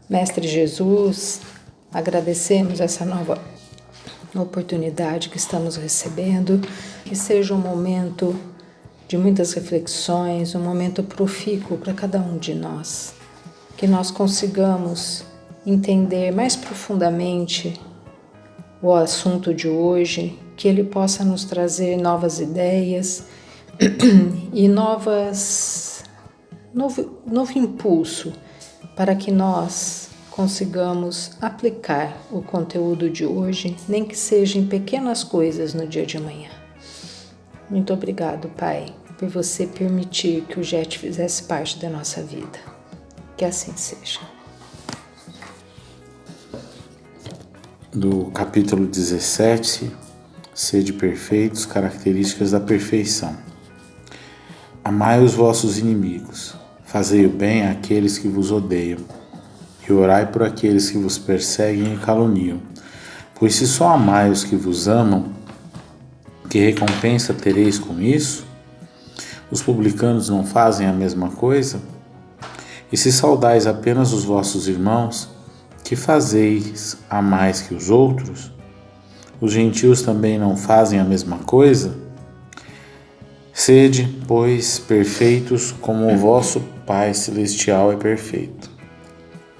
Mestre Jesus, agradecemos essa nova oportunidade que estamos recebendo, que seja um momento de muitas reflexões, um momento profícuo para cada um de nós, que nós consigamos entender mais profundamente o assunto de hoje, que ele possa nos trazer novas ideias e novo impulso para que nós consigamos aplicar o conteúdo de hoje, nem que seja em pequenas coisas no dia de amanhã. Muito obrigado, Pai, por você permitir que o JET fizesse parte da nossa vida. Que assim seja. Do capítulo 17, Sede perfeitos, características da perfeição. Amai os vossos inimigos, fazei o bem àqueles que vos odeiam, e orai por aqueles que vos perseguem e caluniam. Pois se só amai os que vos amam, que recompensa tereis com isso? Os publicanos não fazem a mesma coisa? E se saudais apenas os vossos irmãos, que fazeis a mais que os outros? Os gentios também não fazem a mesma coisa? Sede, pois, perfeitos como o vosso Pai Celestial é perfeito.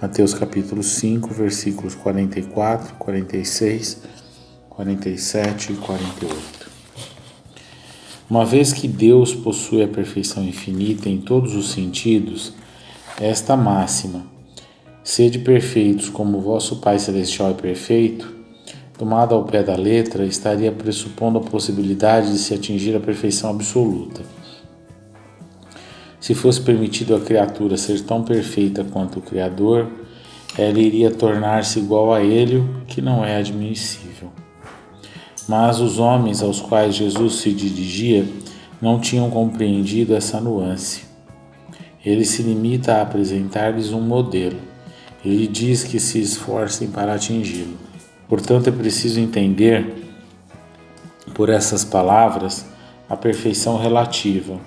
Mateus capítulo 5, versículos 44, 46, 47 e 48. Uma vez que Deus possui a perfeição infinita em todos os sentidos, esta máxima, sede perfeitos como o vosso Pai Celestial é perfeito, tomada ao pé da letra, estaria pressupondo a possibilidade de se atingir a perfeição absoluta. Se fosse permitido à criatura ser tão perfeita quanto o Criador, ela iria tornar-se igual a ele, o que não é admissível. Mas os homens aos quais Jesus se dirigia não tinham compreendido essa nuance. Ele se limita a apresentar-lhes um modelo. Ele diz que se esforcem para atingi-lo. Portanto, é preciso entender, por essas palavras, a perfeição relativa,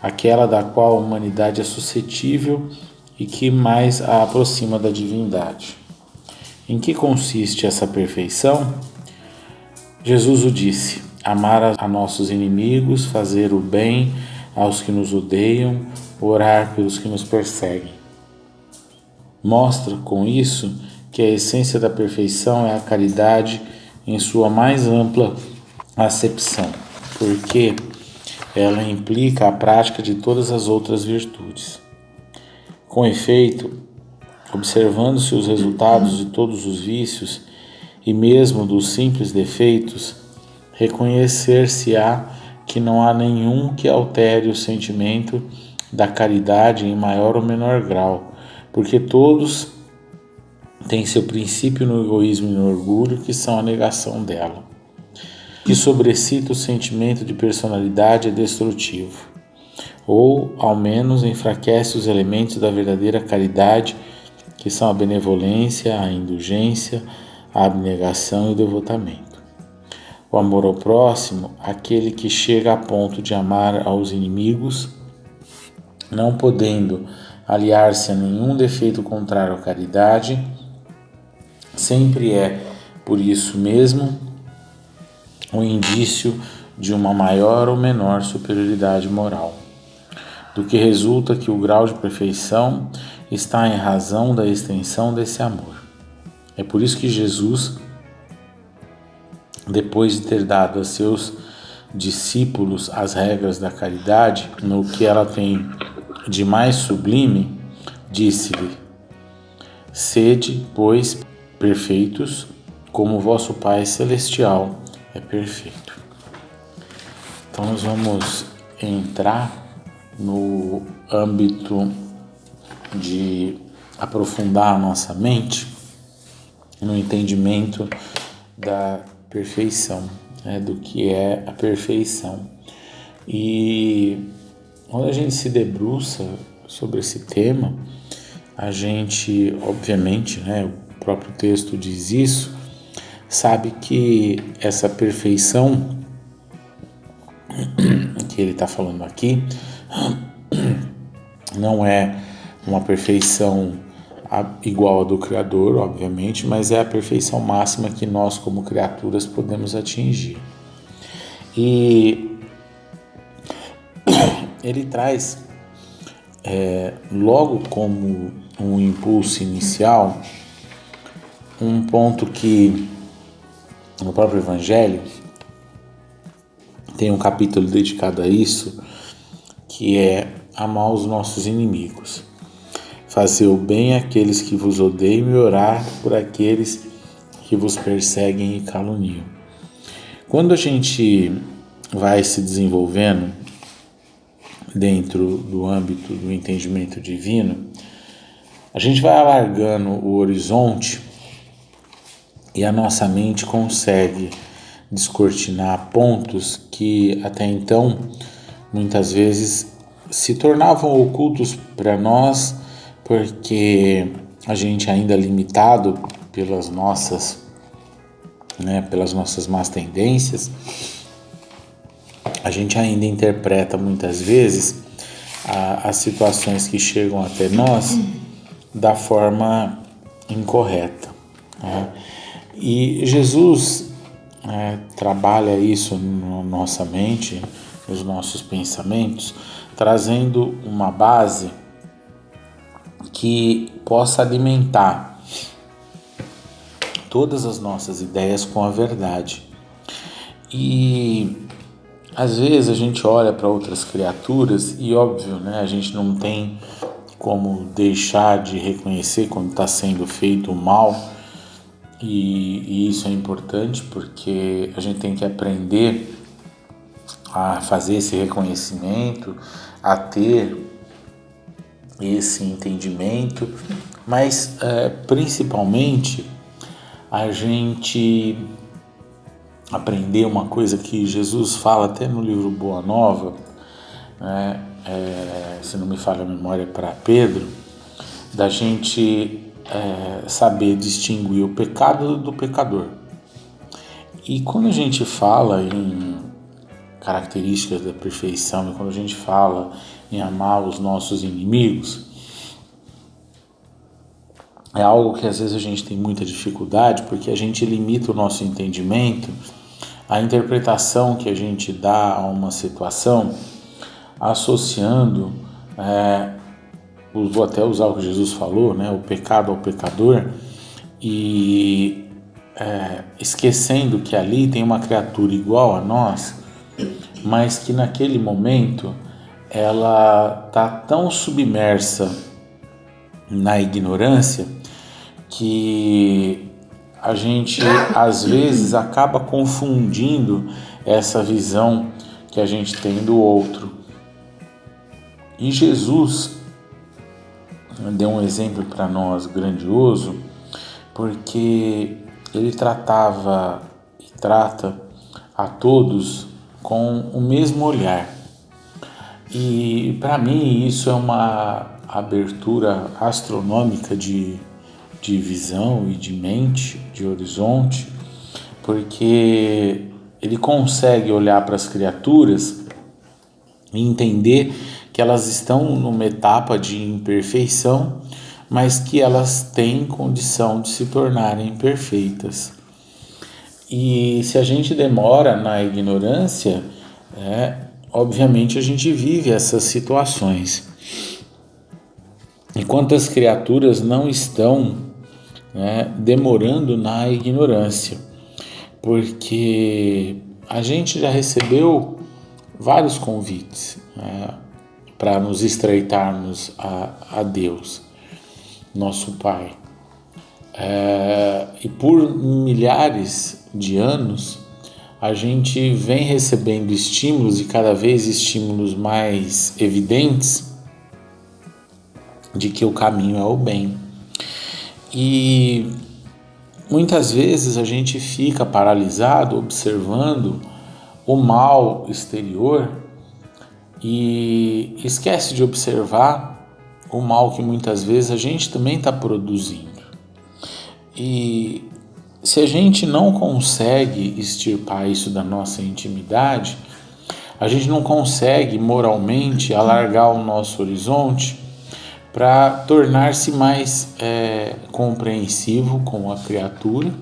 aquela da qual a humanidade é suscetível e que mais a aproxima da divindade. Em que consiste essa perfeição? Jesus o disse: amar a nossos inimigos, fazer o bem aos que nos odeiam, orar pelos que nos perseguem. Mostra, com isso, que a essência da perfeição é a caridade em sua mais ampla acepção, porque ela implica a prática de todas as outras virtudes. Com efeito, observando-se os resultados de todos os vícios e mesmo dos simples defeitos, reconhecer-se-á que não há nenhum que altere o sentimento da caridade em maior ou menor grau, porque todos têm seu princípio no egoísmo e no orgulho, que são a negação dela. Que sobrecita o sentimento de personalidade é destrutivo, ou, ao menos, enfraquece os elementos da verdadeira caridade, que são a benevolência, a indulgência, a abnegação e o devotamento. O amor ao próximo, aquele que chega a ponto de amar aos inimigos, não podendo aliar-se a nenhum defeito contrário à caridade, sempre é, por isso mesmo, um indício de uma maior ou menor superioridade moral, do que resulta que o grau de perfeição está em razão da extensão desse amor. É por isso que Jesus, depois de ter dado a seus discípulos as regras da caridade, no que ela tem de mais sublime, disse-lhe: sede, pois, perfeitos, como o vosso Pai Celestial é perfeito. Então nós vamos entrar no âmbito de aprofundar a nossa mente no entendimento da perfeição, do que é a perfeição. E quando a gente se debruça sobre esse tema, a gente, obviamente, o próprio texto diz isso, sabe que essa perfeição que ele está falando aqui não é uma perfeição igual a do Criador, obviamente, mas é a perfeição máxima que nós, como criaturas, podemos atingir. E ele traz, logo como um impulso inicial, um ponto que no próprio Evangelho tem um capítulo dedicado a isso, que é amar os nossos inimigos, fazer o bem àqueles que vos odeiam e orar por aqueles que vos perseguem e caluniam. Quando a gente vai se desenvolvendo dentro do âmbito do entendimento divino, a gente vai alargando o horizonte e a nossa mente consegue descortinar pontos que até então muitas vezes se tornavam ocultos para nós, porque a gente ainda limitado pelas nossas más tendências, a gente ainda interpreta muitas vezes as situações que chegam até nós da forma incorreta, né? E Jesus trabalha isso na nossa mente, nos nossos pensamentos, trazendo uma base que possa alimentar todas as nossas ideias com a verdade. E às vezes a gente olha para outras criaturas e, óbvio, né, a gente não tem como deixar de reconhecer quando está sendo feito o mal, e isso é importante porque a gente tem que aprender a fazer esse reconhecimento, a ter esse entendimento, mas principalmente a gente aprender uma coisa que Jesus fala até no livro Boa Nova, né? Se não me falha a memória, para Pedro, da gente saber distinguir o pecado do pecador. E quando a gente fala em características da perfeição, e quando a gente fala em amar os nossos inimigos, é algo que às vezes a gente tem muita dificuldade, porque a gente limita o nosso entendimento, a interpretação que a gente dá a uma situação, associando, vou até usar o que Jesus falou, né, o pecado ao pecador, e esquecendo que ali tem uma criatura igual a nós, mas que naquele momento ela está tão submersa na ignorância que a gente às vezes acaba confundindo essa visão que a gente tem do outro. E Jesus deu um exemplo para nós grandioso, porque ele tratava e trata a todos com o mesmo olhar. E para mim isso é uma abertura astronômica de visão e de mente, de horizonte, porque ele consegue olhar para as criaturas e entender que elas estão numa etapa de imperfeição, mas que elas têm condição de se tornarem perfeitas. E se a gente demora na ignorância, obviamente a gente vive essas situações. Enquanto as criaturas não estão demorando na ignorância, porque a gente já recebeu vários convites para nos estreitarmos a Deus, nosso Pai. E por milhares de anos a gente vem recebendo estímulos, e cada vez estímulos mais evidentes, de que o caminho é o bem. E muitas vezes a gente fica paralisado observando o mal exterior e esquece de observar o mal que muitas vezes a gente também está produzindo. E se a gente não consegue extirpar isso da nossa intimidade, a gente não consegue moralmente alargar o nosso horizonte para tornar-se mais compreensivo com a criatura.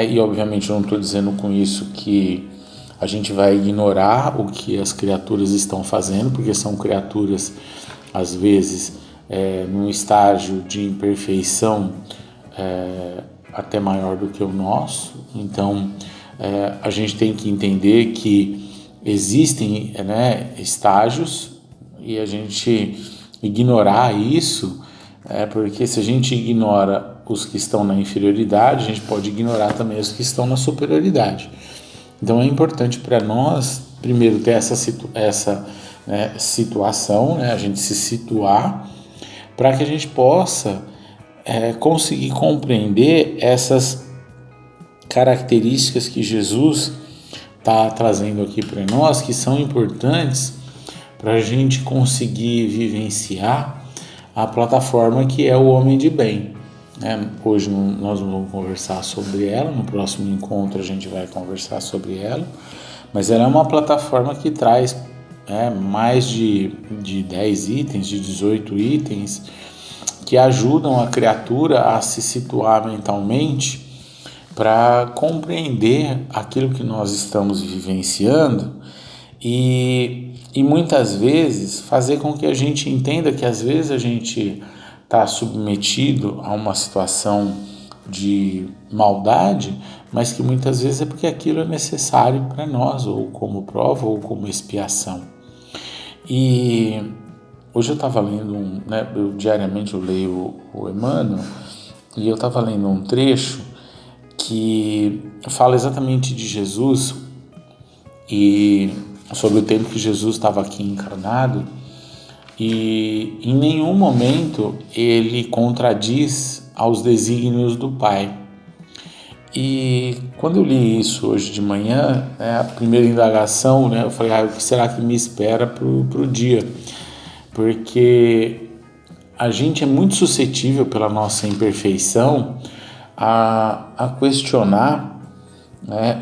E obviamente eu não estou dizendo com isso que a gente vai ignorar o que as criaturas estão fazendo, porque são criaturas, às vezes, num estágio de imperfeição até maior do que o nosso. Então, a gente tem que entender que existem estágios, e a gente ignorar isso, porque se a gente ignora os que estão na inferioridade, a gente pode ignorar também os que estão na superioridade. Então é importante para nós, primeiro, ter essa situação, a gente se situar, para que a gente possa conseguir compreender essas características que Jesus está trazendo aqui para nós, que são importantes para a gente conseguir vivenciar a plataforma que é o homem de bem. Hoje nós não vamos conversar sobre ela, no próximo encontro a gente vai conversar sobre ela, mas ela é uma plataforma que traz mais de 10 itens, de 18 itens, que ajudam a criatura a se situar mentalmente para compreender aquilo que nós estamos vivenciando e muitas vezes fazer com que a gente entenda que às vezes a gente está submetido a uma situação de maldade, mas que muitas vezes é porque aquilo é necessário para nós, ou como prova, ou como expiação. E hoje eu estava lendo diariamente eu leio o Emmanuel, e eu estava lendo um trecho que fala exatamente de Jesus e sobre o tempo que Jesus estava aqui encarnado, e em nenhum momento ele contradiz aos desígnios do Pai. E quando eu li isso hoje de manhã, a primeira indagação, eu falei, o que será que me espera para o dia? Porque a gente é muito suscetível, pela nossa imperfeição, a questionar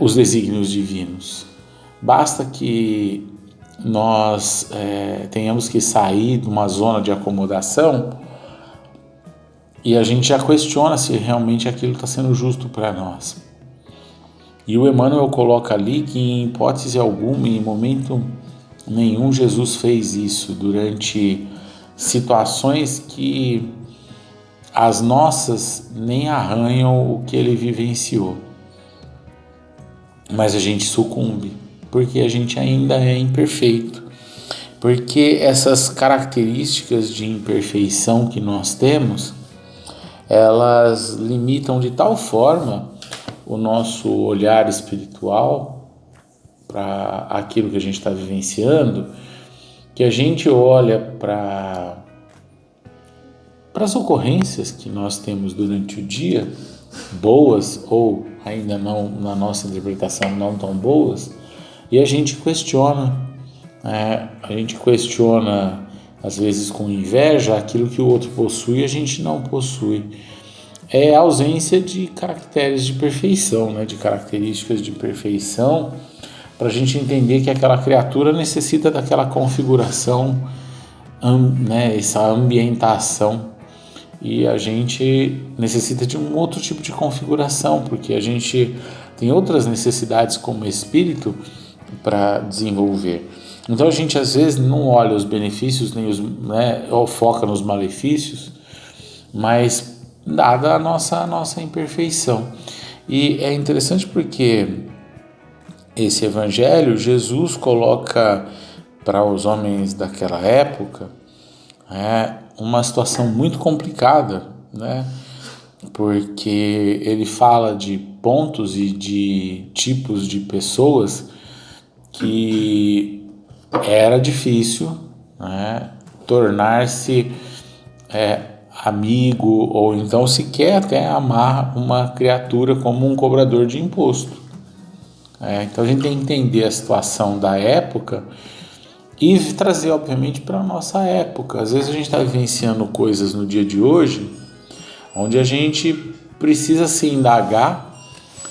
os desígnios divinos. Basta que nós tenhamos que sair de uma zona de acomodação e a gente já questiona se realmente aquilo está sendo justo para nós. E o Emmanuel coloca ali que em hipótese alguma, em momento nenhum, Jesus fez isso durante situações que as nossas nem arranham o que ele vivenciou. Mas a gente sucumbe, porque a gente ainda é imperfeito. Porque essas características de imperfeição que nós temos, elas limitam de tal forma o nosso olhar espiritual para aquilo que a gente está vivenciando, que a gente olha para as ocorrências que nós temos durante o dia, boas ou ainda não, na nossa interpretação, não tão boas, e a gente questiona, às vezes com inveja, aquilo que o outro possui e a gente não possui. É a ausência de caracteres de perfeição, de características de perfeição, para a gente entender que aquela criatura necessita daquela configuração, essa ambientação, e a gente necessita de um outro tipo de configuração, porque a gente tem outras necessidades como espírito para desenvolver. Então a gente às vezes não olha os benefícios ou foca nos malefícios, mas dada a nossa imperfeição. E é interessante porque esse evangelho, Jesus coloca para os homens daquela época uma situação muito complicada, porque ele fala de pontos e de tipos de pessoas que era difícil tornar-se amigo ou então sequer até amar uma criatura como um cobrador de imposto. Então a gente tem que entender a situação da época e trazer, obviamente, para a nossa época. Às vezes a gente está vivenciando coisas no dia de hoje onde a gente precisa se indagar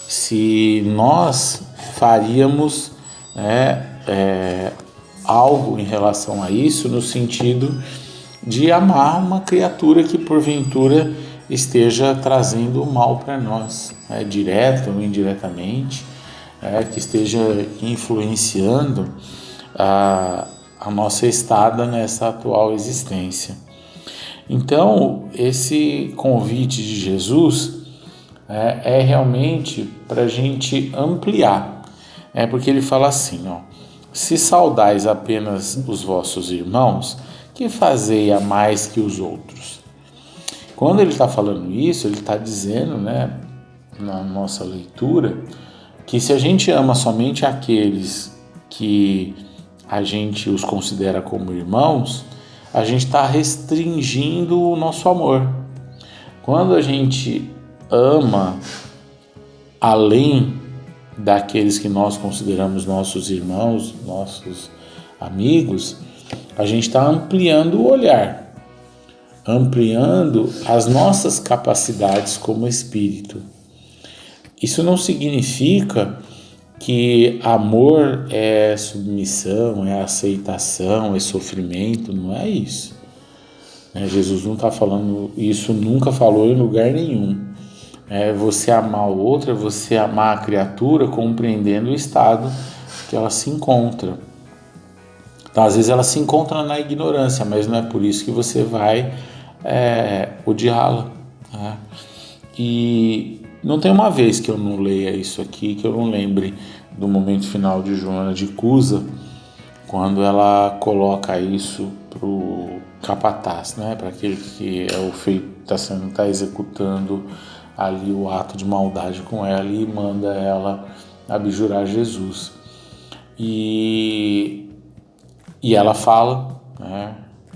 se nós faríamos algo em relação a isso, no sentido de amar uma criatura que porventura esteja trazendo mal para nós, direto ou indiretamente, que esteja influenciando a nossa estada nessa atual existência. Então, esse convite de Jesus é realmente para a gente ampliar, porque ele fala assim, se saudais apenas os vossos irmãos, que fazei a mais que os outros? Quando ele está falando isso, ele está dizendo, na nossa leitura, que se a gente ama somente aqueles que a gente os considera como irmãos, a gente está restringindo o nosso amor. Quando a gente ama além daqueles que nós consideramos nossos irmãos, nossos amigos, a gente está ampliando o olhar, ampliando as nossas capacidades como espírito. Isso não significa que amor é submissão, é aceitação, é sofrimento, não é isso. Jesus não está falando isso, nunca falou em lugar nenhum. Você amar o outro, é você amar a criatura compreendendo o estado que ela se encontra. Então, às vezes ela se encontra na ignorância, mas não é por isso que você vai odiá-la. E não tem uma vez que eu não leia isso aqui, que eu não lembre do momento final de Joana de Cusa, quando ela coloca isso para o capataz, para aquele que é o feito, está executando ali o ato de maldade com ela e manda ela abjurar Jesus. E ela fala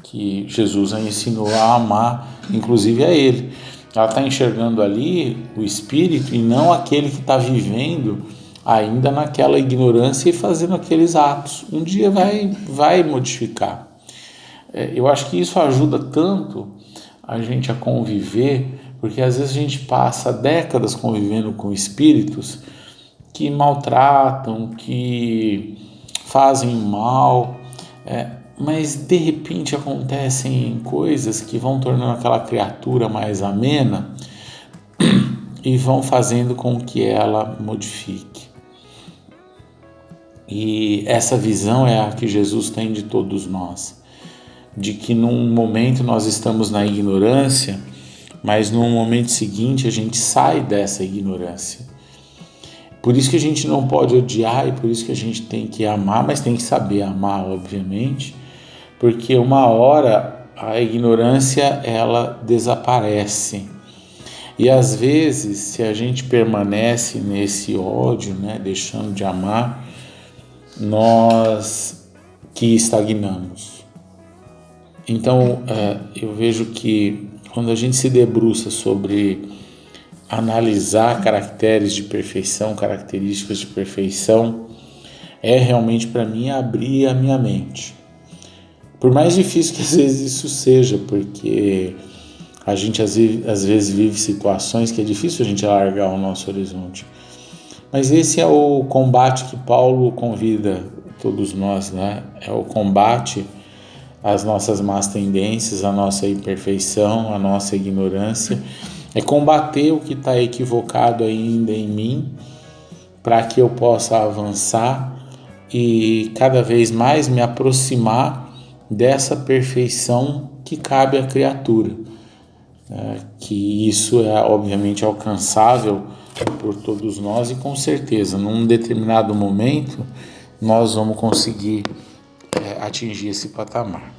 que Jesus a ensinou a amar, inclusive a ele. Ela está enxergando ali o espírito e não aquele que está vivendo ainda naquela ignorância e fazendo aqueles atos. Um dia vai modificar. Eu acho que isso ajuda tanto a gente a conviver, porque às vezes a gente passa décadas convivendo com espíritos que maltratam, que fazem mal, mas de repente acontecem coisas que vão tornando aquela criatura mais amena e vão fazendo com que ela modifique. E essa visão é a que Jesus tem de todos nós, de que num momento nós estamos na ignorância, mas num momento seguinte a gente sai dessa ignorância. Por isso que a gente não pode odiar e por isso que a gente tem que amar, mas tem que saber amar, obviamente, porque uma hora a ignorância ela desaparece. E às vezes, se a gente permanece nesse ódio, deixando de amar, nós que estagnamos. Então, eu vejo que quando a gente se debruça sobre analisar caracteres de perfeição, características de perfeição, é realmente para mim abrir a minha mente. Por mais difícil que às vezes isso seja, porque a gente às vezes vive situações que é difícil a gente alargar o nosso horizonte. Mas esse é o combate que Paulo convida todos nós, É o combate às nossas más tendências, à nossa imperfeição, à nossa ignorância. É combater o que está equivocado ainda em mim, para que eu possa avançar e cada vez mais me aproximar dessa perfeição que cabe à criatura. Que isso é obviamente alcançável por todos nós e com certeza num determinado momento nós vamos conseguir atingir esse patamar.